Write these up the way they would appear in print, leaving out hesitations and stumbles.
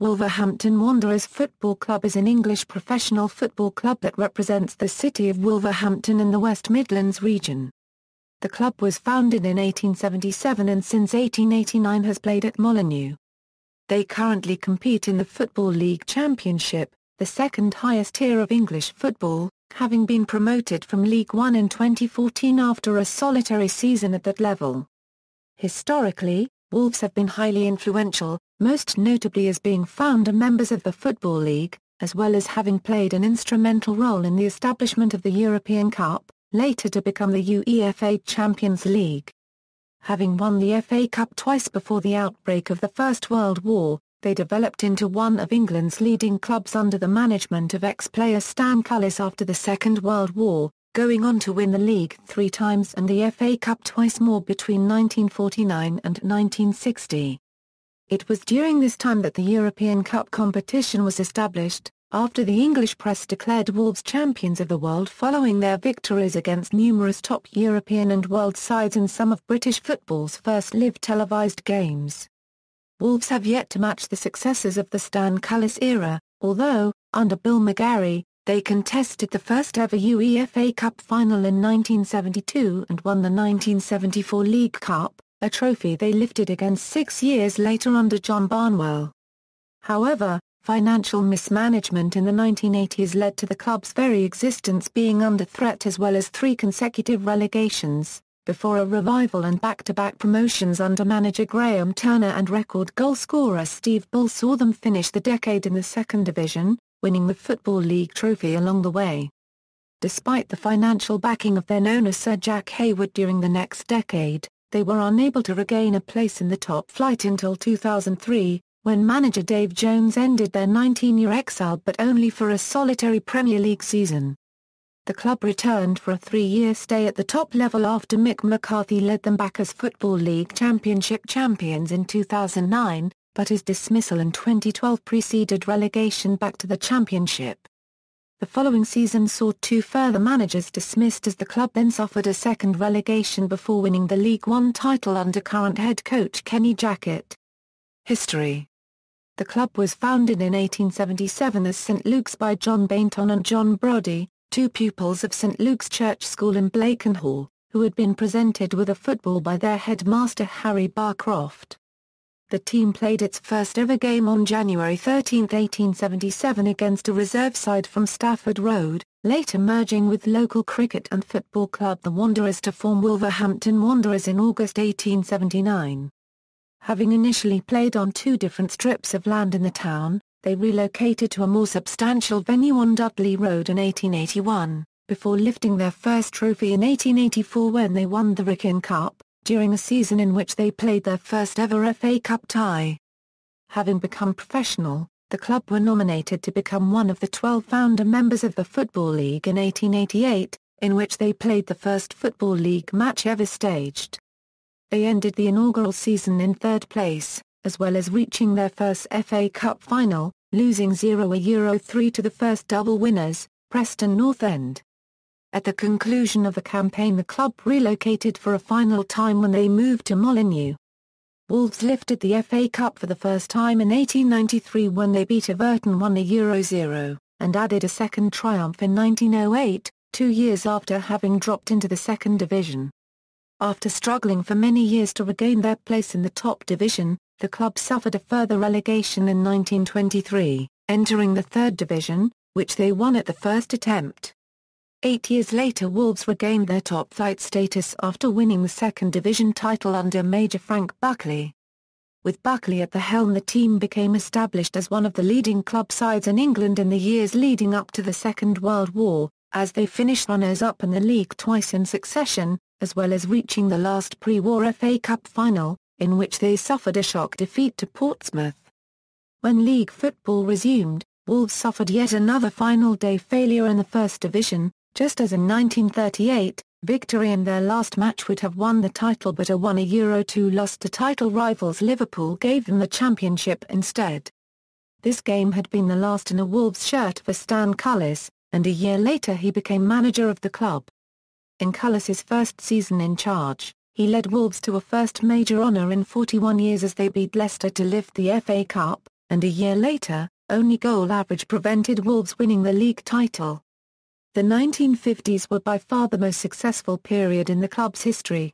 Wolverhampton Wanderers Football Club is an English professional football club that represents the city of Wolverhampton in the West Midlands region. The club was founded in 1877 and since 1889 has played at Molineux. They currently compete in the Football League Championship, the second highest tier of English football, having been promoted from League One in 2014 after a solitary season at that level. Historically, Wolves have been highly influential, most notably as being founder members of the Football League, as well as having played an instrumental role in the establishment of the European Cup, later to become the UEFA Champions League. Having won the FA Cup twice before the outbreak of the First World War, they developed into one of England's leading clubs under the management of ex-player Stan Cullis after the Second World War, going on to win the league 3 times and the FA Cup twice more between 1949 and 1960. It was during this time that the European Cup competition was established, after the English press declared Wolves champions of the world following their victories against numerous top European and world sides in some of British football's first live televised games. Wolves have yet to match the successes of the Stan Cullis era, although, under Bill McGarry, they contested the first ever UEFA Cup final in 1972 and won the 1974 League Cup, a trophy they lifted again 6 years later under John Barnwell. However, financial mismanagement in the 1980s led to the club's very existence being under threat as well as 3 consecutive relegations, before a revival and back-to-back promotions under manager Graham Turner and record goalscorer Steve Bull saw them finish the decade in the second division, winning the Football League trophy along the way. Despite the financial backing of then owner Sir Jack Hayward during the next decade, they were unable to regain a place in the top flight until 2003, when manager Dave Jones ended their 19-year exile but only for a solitary Premier League season. The club returned for a 3-year stay at the top level after Mick McCarthy led them back as Football League Championship champions in 2009, but his dismissal in 2012 preceded relegation back to the Championship. The following season saw 2 further managers dismissed as the club then suffered a second relegation before winning the League One title under current head coach Kenny Jackett. History. The club was founded in 1877 as St Luke's by John Bainton and John Brodie, 2 pupils of St Luke's Church School in Blakenhall, who had been presented with a football by their headmaster Harry Barcroft. The team played its first ever game on January 13, 1877 against a reserve side from Stafford Road, later merging with local cricket and football club the Wanderers to form Wolverhampton Wanderers in August 1879. Having initially played on 2 different strips of land in the town, they relocated to a more substantial venue on Dudley Road in 1881, before lifting their first trophy in 1884 when they won the Wrexham Cup, during a season in which they played their first ever FA Cup tie. Having become professional, the club were nominated to become one of the 12 founder members of the Football League in 1888, in which they played the first Football League match ever staged. They ended the inaugural season in 3rd place, as well as reaching their first FA Cup final, losing 0-3 to the first double winners, Preston North End. At the conclusion of the campaign the club relocated for a final time when they moved to Molineux. Wolves lifted the FA Cup for the first time in 1893 when they beat Everton 1-0, and added a second triumph in 1908, 2 years after having dropped into the second division. After struggling for many years to regain their place in the top division, the club suffered a further relegation in 1923, entering the 3rd division, which they won at the first attempt. 8 years later Wolves regained their top-flight status after winning the 2nd division title under Major Frank Buckley. With Buckley at the helm the team became established as one of the leading club sides in England in the years leading up to the Second World War, as they finished runners-up in the league twice in succession, as well as reaching the last pre-war FA Cup final, in which they suffered a shock defeat to Portsmouth. When league football resumed, Wolves suffered yet another final day failure in the First Division. Just as in 1938, victory in their last match would have won the title but a 1-2 loss to title rivals Liverpool gave them the championship instead. This game had been the last in a Wolves shirt for Stan Cullis, and a year later he became manager of the club. In Cullis's first season in charge, he led Wolves to a first major honour in 41 years as they beat Leicester to lift the FA Cup, and a year later, only goal average prevented Wolves winning the league title. The 1950s were by far the most successful period in the club's history.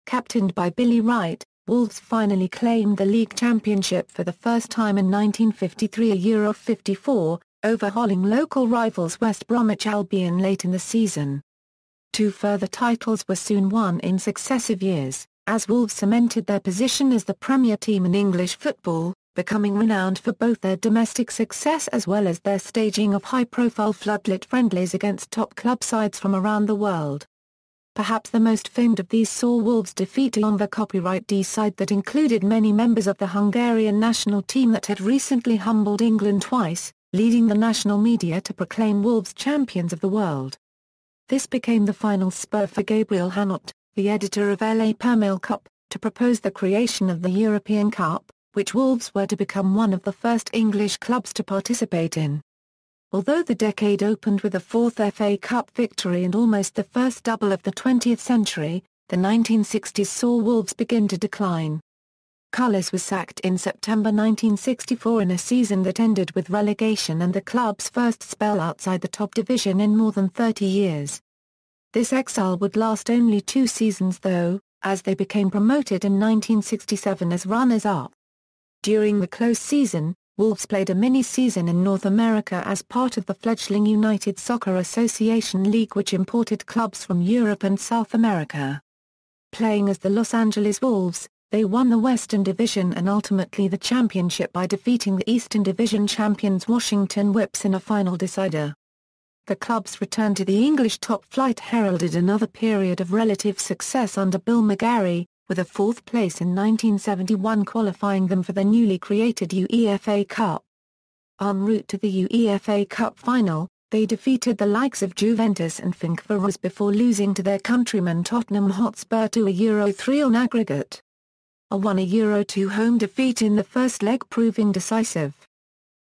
Captained by Billy Wright, Wolves finally claimed the league championship for the first time in 1953 a year of 54, overhauling local rivals West Bromwich Albion late in the season. 2 further titles were soon won in successive years, as Wolves cemented their position as the premier team in English football, becoming renowned for both their domestic success as well as their staging of high-profile floodlit friendlies against top club sides from around the world. Perhaps the most famed of these saw Wolves defeat a younger Copyright D side that included many members of the Hungarian national team that had recently humbled England twice, leading the national media to proclaim Wolves champions of the world. This became the final spur for Gabriel Hanot, the editor of LA Permail Cup, to propose the creation of the European Cup, which Wolves were to become one of the first English clubs to participate in. Although the decade opened with a 4th FA Cup victory and almost the first double of the 20th century, the 1960s saw Wolves begin to decline. Cullis was sacked in September 1964 in a season that ended with relegation and the club's first spell outside the top division in more than 30 years. This exile would last only 2 seasons though, as they became promoted in 1967 as runners-up. During the close season, Wolves played a mini-season in North America as part of the fledgling United Soccer Association League which imported clubs from Europe and South America. Playing as the Los Angeles Wolves, they won the Western Division and ultimately the championship by defeating the Eastern Division champions Washington Whips in a final decider. The club's return to the English top flight heralded another period of relative success under Bill McGarry, with a 4th place in 1971 qualifying them for the newly created UEFA Cup. En route to the UEFA Cup final, they defeated the likes of Juventus and Ferencváros before losing to their countrymen Tottenham Hotspur to a Euro-3 on aggregate. A 1 Euro-2 home defeat in the first leg proving decisive.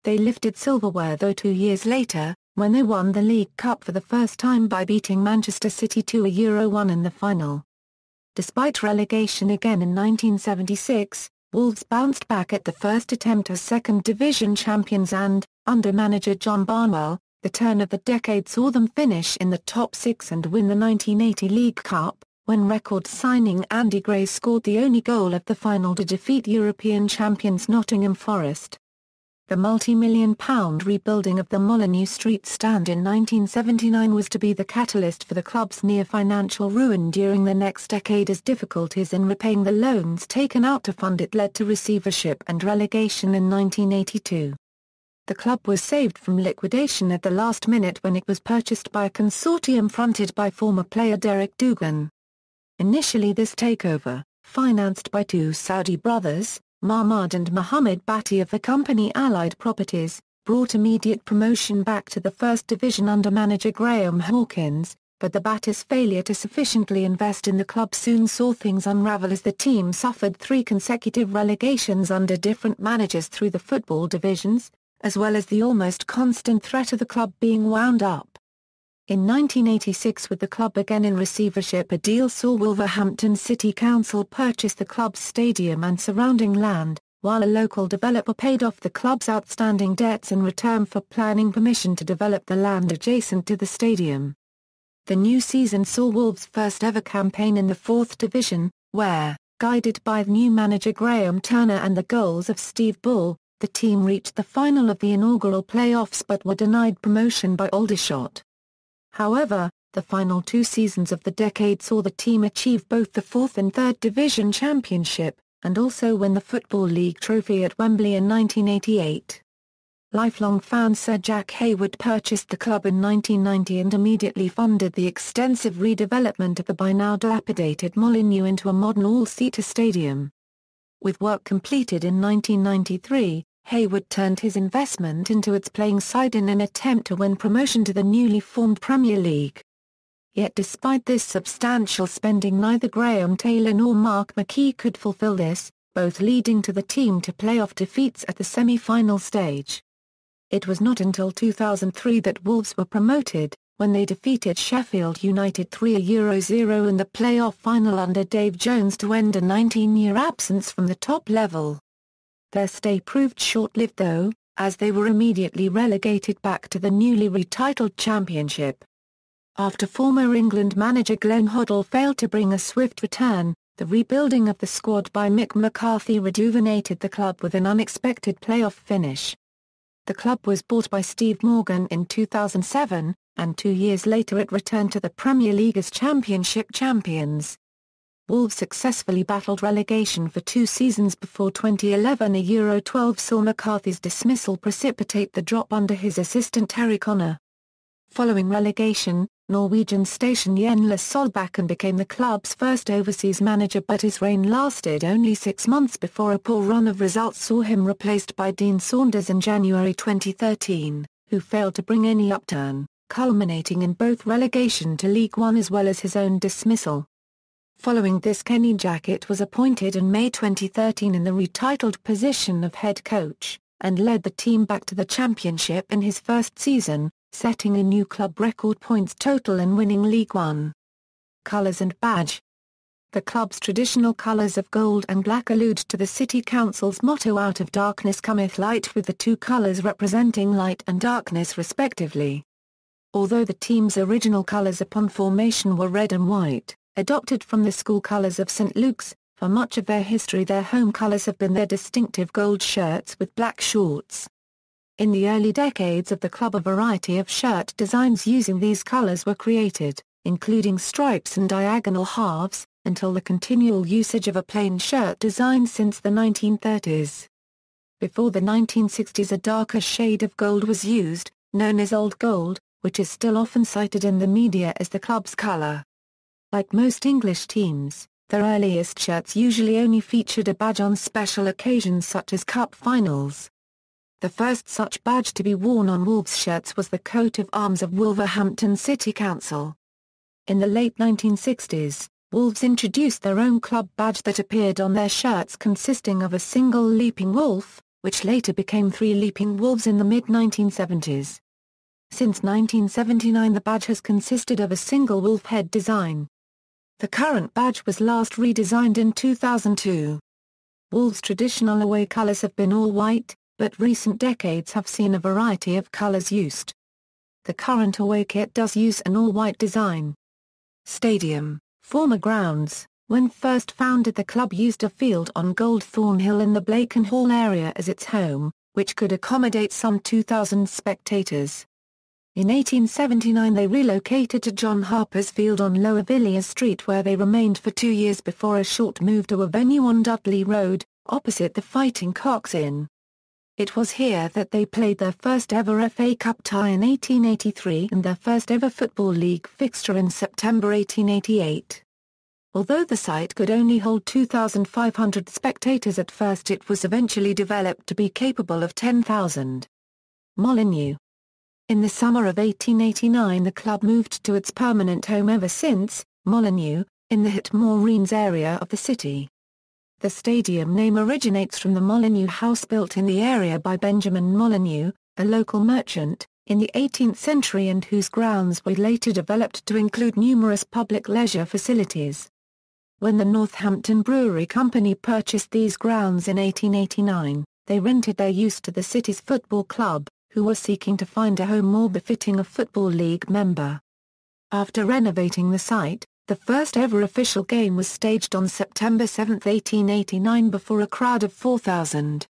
They lifted silverware though 2 years later, when they won the League Cup for the first time by beating Manchester City to a Euro-1 in the final. Despite relegation again in 1976, Wolves bounced back at the first attempt as second division champions and, under manager John Barnwell, the turn of the decade saw them finish in the top 6 and win the 1980 League Cup, when record signing Andy Gray scored the only goal of the final to defeat European champions Nottingham Forest. The multi-million-pound rebuilding of the Molineux Street stand in 1979 was to be the catalyst for the club's near-financial ruin during the next decade as difficulties in repaying the loans taken out to fund it led to receivership and relegation in 1982. The club was saved from liquidation at the last minute when it was purchased by a consortium fronted by former player Derek Dougan. Initially this takeover, financed by 2 Saudi brothers, Mahmoud and Mohammed Bhatti of the company Allied Properties, brought immediate promotion back to the First Division under manager Graham Hawkins, but the Bhattis' failure to sufficiently invest in the club soon saw things unravel as the team suffered 3 consecutive relegations under different managers through the football divisions, as well as the almost constant threat of the club being wound up. In 1986 with the club again in receivership a deal saw Wolverhampton City Council purchase the club's stadium and surrounding land, while a local developer paid off the club's outstanding debts in return for planning permission to develop the land adjacent to the stadium. The new season saw Wolves' first ever campaign in the 4th Division, where, guided by new manager Graham Turner and the goals of Steve Bull, the team reached the final of the inaugural playoffs but were denied promotion by Aldershot. However, the final 2 seasons of the decade saw the team achieve both the 4th and 3rd Division championship, and also win the Football League trophy at Wembley in 1988. Lifelong fan Sir Jack Hayward purchased the club in 1990 and immediately funded the extensive redevelopment of the by now dilapidated Molineux into a modern all-seater stadium. With work completed in 1993, Hayward turned his investment into its playing side in an attempt to win promotion to the newly formed Premier League. Yet despite this substantial spending neither Graham Taylor nor Mark McKee could fulfill this, both leading to the team to playoff defeats at the semi-final stage. It was not until 2003 that Wolves were promoted, when they defeated Sheffield United 3-0 in the playoff final under Dave Jones to end a 19-year absence from the top level. Their stay proved short-lived though, as they were immediately relegated back to the newly retitled Championship. After former England manager Glenn Hoddle failed to bring a swift return, the rebuilding of the squad by Mick McCarthy rejuvenated the club with an unexpected playoff finish. The club was bought by Steve Morgan in 2007, and 2 years later it returned to the Premier League as Championship champions. Wolves successfully battled relegation for 2 seasons before 2011 a Euro 12 saw McCarthy's dismissal precipitate the drop under his assistant Terry Connor. Following relegation, Norwegian station Jens Solbakken became the club's first overseas manager, but his reign lasted only 6 months before a poor run of results saw him replaced by Dean Saunders in January 2013, who failed to bring any upturn, culminating in both relegation to League One as well as his own dismissal. Following this, Kenny Jackett was appointed in May 2013 in the retitled position of head coach, and led the team back to the Championship in his first season, setting a new club record points total and winning League One. Colours and badge. The club's traditional colours of gold and black allude to the City Council's motto "Out of darkness cometh light," with the 2 colours representing light and darkness respectively. Although the team's original colours upon formation were red and white, adopted from the school colours of St Luke's, for much of their history their home colours have been their distinctive gold shirts with black shorts. In the early decades of the club a variety of shirt designs using these colours were created, including stripes and diagonal halves, until the continual usage of a plain shirt design since the 1930s. Before the 1960s a darker shade of gold was used, known as Old Gold, which is still often cited in the media as the club's colour. Like most English teams, their earliest shirts usually only featured a badge on special occasions such as cup finals. The first such badge to be worn on Wolves shirts was the coat of arms of Wolverhampton City Council. In the late 1960s, Wolves introduced their own club badge that appeared on their shirts consisting of a single leaping wolf, which later became 3 leaping wolves in the mid-1970s. Since 1979 the badge has consisted of a single wolf head design. The current badge was last redesigned in 2002. Wolves' traditional away colours have been all white, but recent decades have seen a variety of colours used. The current away kit does use an all-white design. Stadium, former grounds. When first founded the club used a field on Goldthorn Hill in the Blaken Hall area as its home, which could accommodate some 2,000 spectators. In 1879 they relocated to John Harper's Field on Lower Villiers Street where they remained for 2 years before a short move to a venue on Dudley Road, opposite the Fighting Cocks Inn. It was here that they played their first ever FA Cup tie in 1883 and their first ever Football League fixture in September 1888. Although the site could only hold 2,500 spectators at first, it was eventually developed to be capable of 10,000. Molineux. In the summer of 1889 the club moved to its permanent home ever since, Molineux, in the Hitmoreens area of the city. The stadium name originates from the Molineux house built in the area by Benjamin Molineux, a local merchant, in the 18th century and whose grounds were later developed to include numerous public leisure facilities. When the Northampton Brewery Company purchased these grounds in 1889, they rented their use to the city's football club, who were seeking to find a home more befitting a Football League member. After renovating the site, the first ever official game was staged on September 7, 1889 before a crowd of 4,000.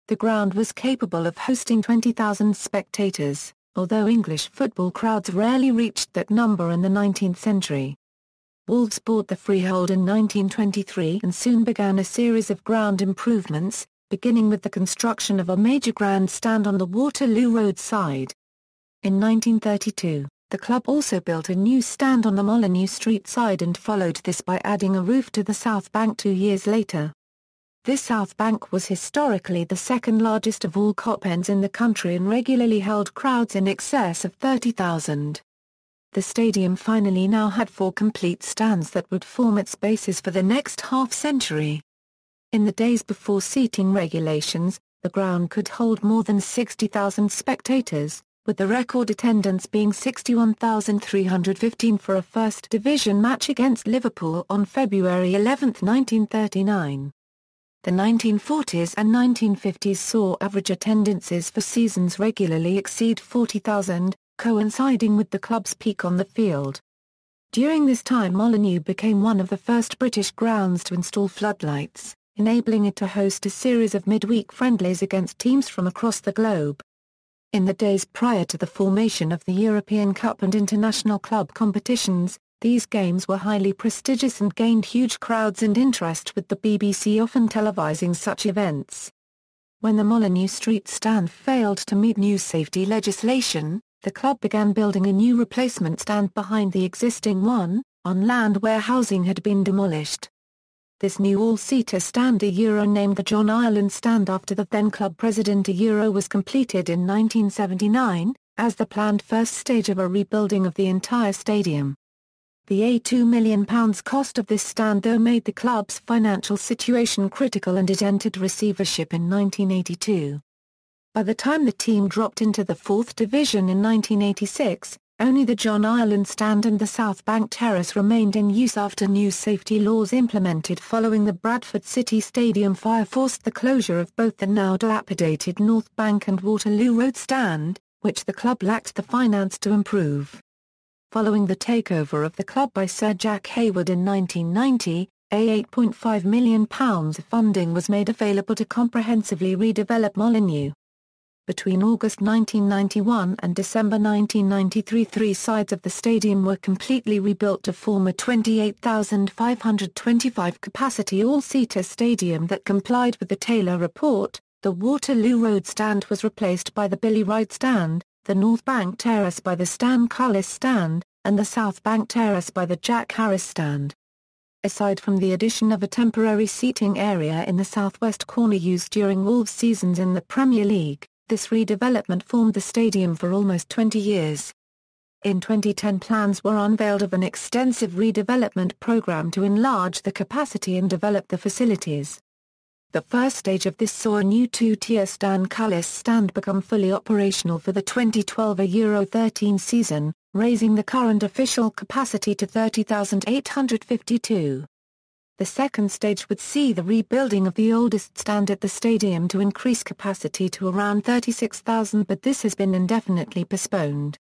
The ground was capable of hosting 20,000 spectators, although English football crowds rarely reached that number in the 19th century. Wolves bought the freehold in 1923 and soon began a series of ground improvements, beginning with the construction of a major grandstand on the Waterloo Road side. In 1932, the club also built a new stand on the Molineux Street side and followed this by adding a roof to the south bank 2 years later. This south bank was historically the second largest of all cop ends in the country and regularly held crowds in excess of 30,000. The stadium finally now had 4 complete stands that would form its basis for the next half-century. In the days before seating regulations, the ground could hold more than 60,000 spectators, with the record attendance being 61,315 for a First Division match against Liverpool on February 11, 1939. The 1940s and 1950s saw average attendances for seasons regularly exceed 40,000, coinciding with the club's peak on the field. During this time Molineux became one of the first British grounds to install floodlights, enabling it to host a series of midweek friendlies against teams from across the globe. In the days prior to the formation of the European Cup and international club competitions, these games were highly prestigious and gained huge crowds and interest, with the BBC often televising such events. When the Molineux Street stand failed to meet new safety legislation, the club began building a new replacement stand behind the existing one, on land where housing had been demolished. This new all-seater stand named the John Ireland Stand after the then club president was completed in 1979, as the planned first stage of a rebuilding of the entire stadium. The £2 million cost of this stand though made the club's financial situation critical, and it entered receivership in 1982. By the time the team dropped into the 4th Division in 1986, only the John Ireland Stand and the South Bank Terrace remained in use after new safety laws implemented following the Bradford City Stadium fire forced the closure of both the now dilapidated North Bank and Waterloo Road Stand, which the club lacked the finance to improve. Following the takeover of the club by Sir Jack Hayward in 1990, £8.5 million of funding was made available to comprehensively redevelop Molineux. Between August 1991 and December 1993, 3 sides of the stadium were completely rebuilt to form a 28,525 capacity all-seater stadium that complied with the Taylor Report. The Waterloo Road Stand was replaced by the Billy Wright Stand, the North Bank Terrace by the Stan Cullis Stand, and the South Bank Terrace by the Jack Harris Stand. Aside from the addition of a temporary seating area in the southwest corner used during Wolves seasons in the Premier League, this redevelopment formed the stadium for almost 20 years. In 2010 plans were unveiled of an extensive redevelopment program to enlarge the capacity and develop the facilities. The first stage of this saw a new 2-tier Stan Cullis Stand become fully operational for the 2012 Euro 13 season, raising the current official capacity to 30,852. The second stage would see the rebuilding of the oldest stand at the stadium to increase capacity to around 36,000, but this has been indefinitely postponed.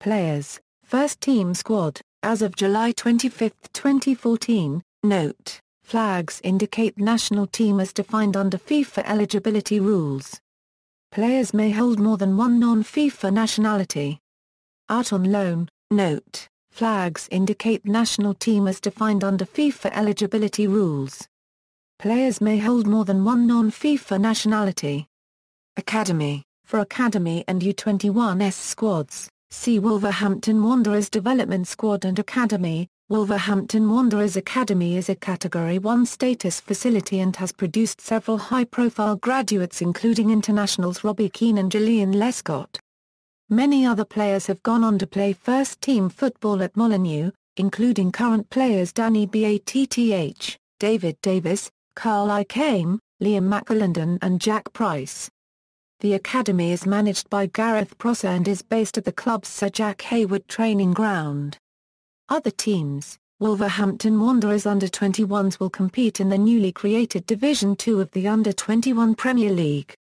Players, First Team Squad, as of July 25, 2014, note. Flags indicate national team as defined under FIFA eligibility rules. Players may hold more than one non-FIFA nationality. Out on loan, note. Flags indicate national team as defined under FIFA eligibility rules. Players may hold more than one non-FIFA nationality. Academy, for Academy and U21s squads, see Wolverhampton Wanderers Development Squad and Academy. Wolverhampton Wanderers Academy is a Category 1 status facility and has produced several high-profile graduates including internationals Robbie Keane and Julian Lescott. Many other players have gone on to play first-team football at Molineux, including current players Danny Batth, David Davis, Carl Icahn, Liam McAlindon and Jack Price. The academy is managed by Gareth Prosser and is based at the club's Sir Jack Hayward training ground. Other teams, Wolverhampton Wanderers Under-21s will compete in the newly created Division 2 of the Under-21 Premier League.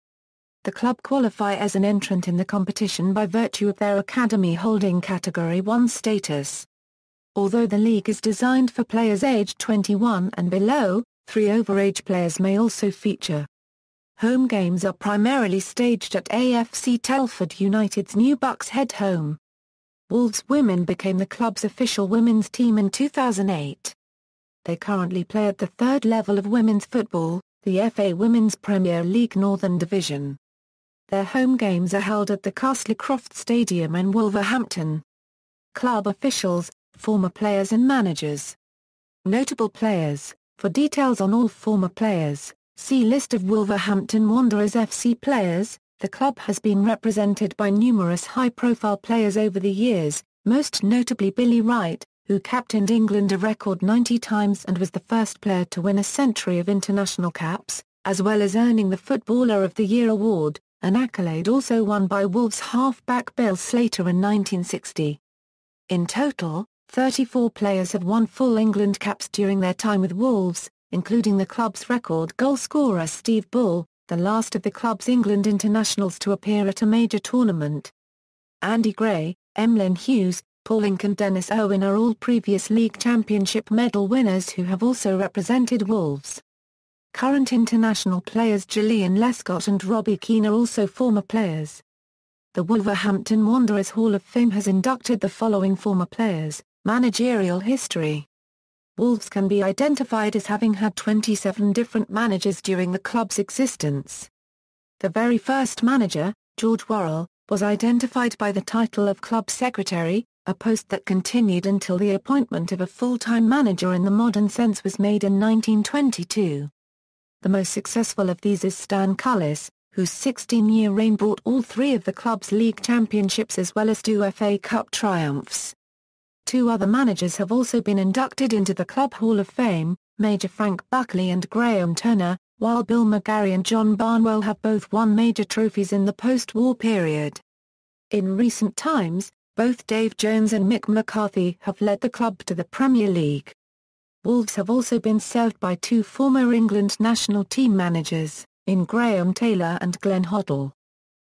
The club qualify as an entrant in the competition by virtue of their academy holding Category 1 status. Although the league is designed for players aged 21 and below, 3 overage players may also feature. Home games are primarily staged at AFC Telford United's new Bucks Head home. Wolves Women became the club's official women's team in 2008. They currently play at the third level of women's football, the FA Women's Premier League Northern Division. Their home games are held at the Castlecroft Stadium in Wolverhampton. Club officials, former players and managers. Notable players, for details on all former players, see List of Wolverhampton Wanderers FC players. The club has been represented by numerous high-profile players over the years, most notably Billy Wright, who captained England a record 90 times and was the first player to win a century of international caps, as well as earning the Footballer of the Year award, an accolade also won by Wolves half-back Bill Slater in 1960. In total, 34 players have won full England caps during their time with Wolves, including the club's record goalscorer Steve Bull, the last of the club's England internationals to appear at a major tournament. Andy Gray, Emlyn Hughes, Paul Ince and Dennis Irwin are all previous league championship medal winners who have also represented Wolves. Current international players Julian Lescott and Robbie Keane are also former players. The Wolverhampton Wanderers Hall of Fame has inducted the following former players. Managerial history. Wolves can be identified as having had 27 different managers during the club's existence. The very first manager, George Worrell, was identified by the title of club secretary, a post that continued until the appointment of a full-time manager in the modern sense was made in 1922. The most successful of these is Stan Cullis, whose 16-year reign brought all three of the club's league championships as well as 2 FA Cup triumphs. 2 other managers have also been inducted into the Club Hall of Fame, Major Frank Buckley and Graham Turner, while Bill McGarry and John Barnwell have both won major trophies in the post-war period. In recent times, both Dave Jones and Mick McCarthy have led the club to the Premier League. Wolves have also been served by 2 former England national team managers, in Graham Taylor and Glenn Hoddle.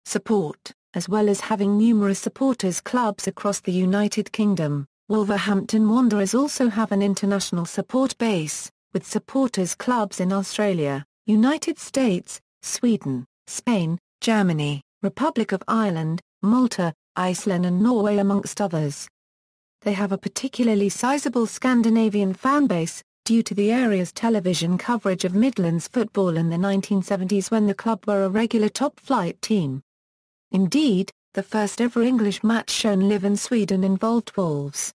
Support. As well as having numerous supporters clubs across the United Kingdom, Wolverhampton Wanderers also have an international support base, with supporters clubs in Australia, United States, Sweden, Spain, Germany, Republic of Ireland, Malta, Iceland and Norway amongst others. They have a particularly sizable Scandinavian fan base, due to the area's television coverage of Midlands football in the 1970s when the club were a regular top-flight team. Indeed, the first ever English match shown live in Sweden involved Wolves.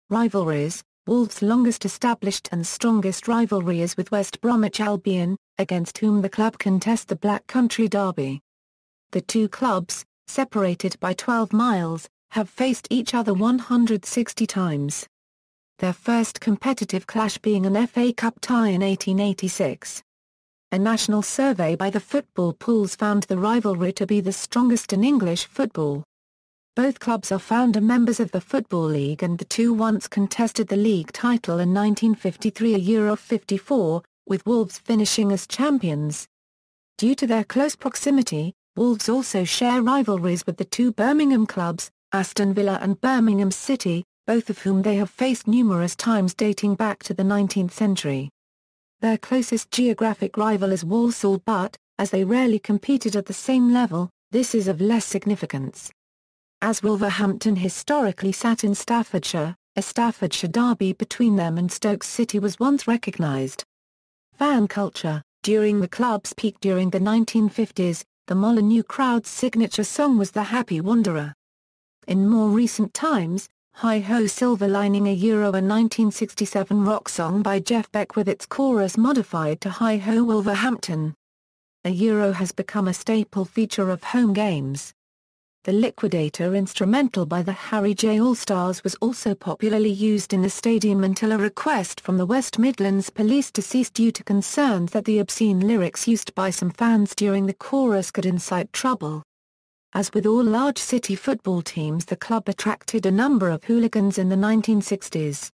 Rivalries. Wolves' longest established and strongest rivalry is with West Bromwich Albion, against whom the club contest the Black Country Derby. The 2 clubs, separated by 12 miles, have faced each other 160 times. Their first competitive clash being an FA Cup tie in 1886. A national survey by the Football Pools found the rivalry to be the strongest in English football. Both clubs are founder members of the Football League and the 2 once contested the league title in 1953 and Euro 54, with Wolves finishing as champions. Due to their close proximity, Wolves also share rivalries with the 2 Birmingham clubs, Aston Villa and Birmingham City, both of whom they have faced numerous times dating back to the 19th century. Their closest geographic rival is Walsall but, as they rarely competed at the same level, this is of less significance. As Wolverhampton historically sat in Staffordshire, a Staffordshire derby between them and Stoke City was once recognised. Fan culture. During the club's peak during the 1950s, the Molineux crowd's signature song was The Happy Wanderer. In more recent times, Hi-Ho Silver Lining a Euro a 1967 rock song by Jeff Beck with its chorus modified to Hi-Ho Wolverhampton. A Euro has become a staple feature of home games. The Liquidator instrumental by the Harry J. All-Stars was also popularly used in the stadium until a request from the West Midlands police to cease due to concerns that the obscene lyrics used by some fans during the chorus could incite trouble. As with all large city football teams, the club attracted a number of hooligans in the 1960s.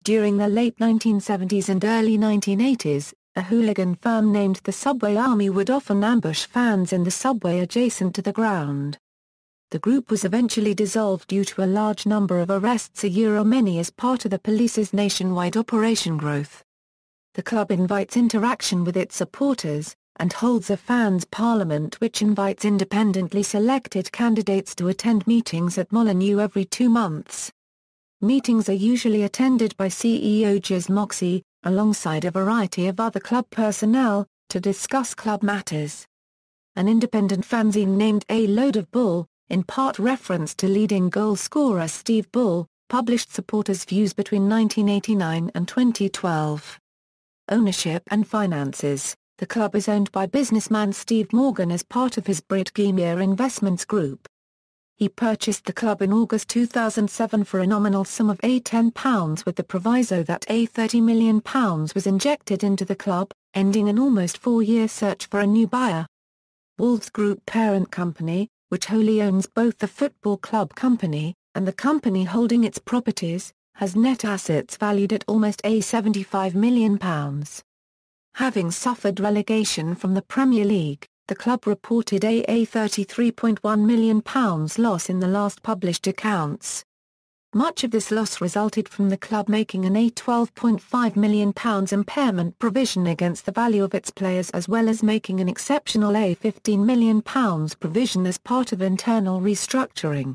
During the late 1970s and early 1980s, a hooligan firm named the Subway Army would often ambush fans in the subway adjacent to the ground. The group was eventually dissolved due to a large number of arrests many as part of the police's nationwide operation growth. The club invites interaction with its supporters, and holds a fans' parliament which invites independently selected candidates to attend meetings at Molineux every 2 months. Meetings are usually attended by CEO Jez Moxey, alongside a variety of other club personnel, to discuss club matters. An independent fanzine named A Load of Bull, in part reference to leading goal scorer Steve Bull, published supporters' views between 1989 and 2012. Ownership and finances. The club is owned by businessman Steve Morgan as part of his Bridgemere Investments Group. He purchased the club in August 2007 for a nominal sum of £10 with the proviso that £30 million was injected into the club, ending an almost 4-year search for a new buyer. Wolves Group parent company, which wholly owns both the football club company, and the company holding its properties, has net assets valued at almost £75 million. Having suffered relegation from the Premier League, the club reported a £33.1 million loss in the last published accounts. Much of this loss resulted from the club making an £12.5 million impairment provision against the value of its players, as well as making an exceptional £15 million provision as part of internal restructuring.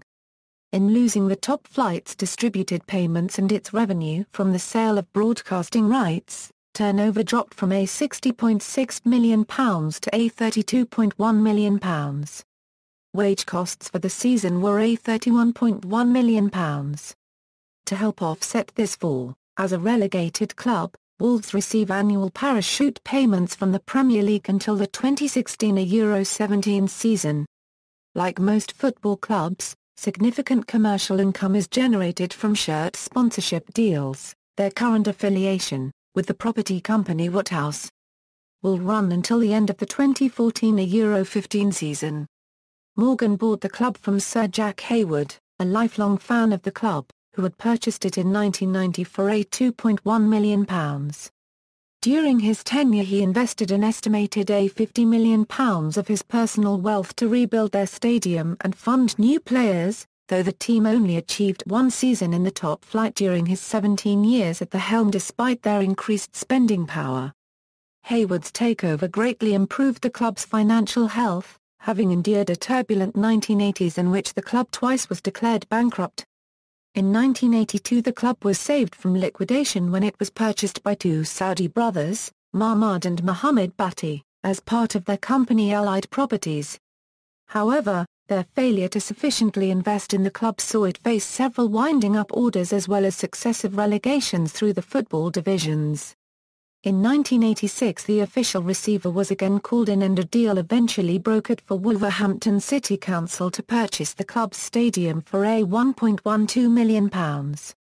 In losing the top flight's distributed payments and its revenue from the sale of broadcasting rights, turnover dropped from a £60.6 million to a £32.1 million. Wage costs for the season were a £31.1 million. To help offset this fall, as a relegated club, Wolves receive annual parachute payments from the Premier League until the 2016 Euro 17 season. Like most football clubs, significant commercial income is generated from shirt sponsorship deals, their current affiliation with the property company Woodhouse will run until the end of the 2014 Euro 15 season. Morgan bought the club from Sir Jack Hayward, a lifelong fan of the club, who had purchased it in 1990 for a £2.1 million. During his tenure he invested an estimated £50 million of his personal wealth to rebuild their stadium and fund new players, though the team only achieved one season in the top flight during his 17 years at the helm despite their increased spending power. Hayward's takeover greatly improved the club's financial health, having endured a turbulent 1980s in which the club twice was declared bankrupt. In 1982 the club was saved from liquidation when it was purchased by two Saudi brothers, Mahmoud and Mohammed Bhatti, as part of their company Allied Properties. However, their failure to sufficiently invest in the club saw it face several winding-up orders as well as successive relegations through the football divisions. In 1986 the official receiver was again called in and a deal eventually brokered for Wolverhampton City Council to purchase the club's stadium for a £1.12 million,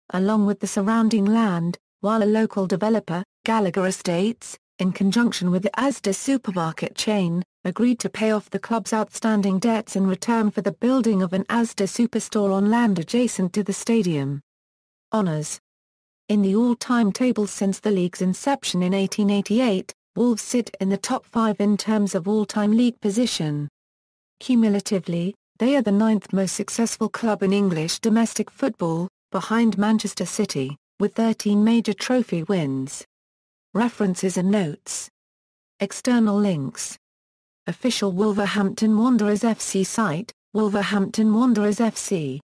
along with the surrounding land, while a local developer, Gallagher Estates, in conjunction with the Asda supermarket chain, agreed to pay off the club's outstanding debts in return for the building of an Asda superstore on land adjacent to the stadium. Honours. In the all-time table since the league's inception in 1888, Wolves sit in the top 5 in terms of all-time league position. Cumulatively, they are the 9th most successful club in English domestic football, behind Manchester City, with 13 major trophy wins. References and notes. External links. Official Wolverhampton Wanderers FC site, Wolverhampton Wanderers FC.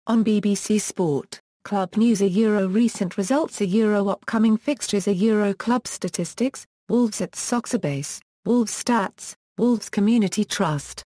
On BBC Sport, Club News Euro recent results Euro upcoming fixtures Euro club statistics, Wolves at Soxabase, Wolves Stats, Wolves Community Trust.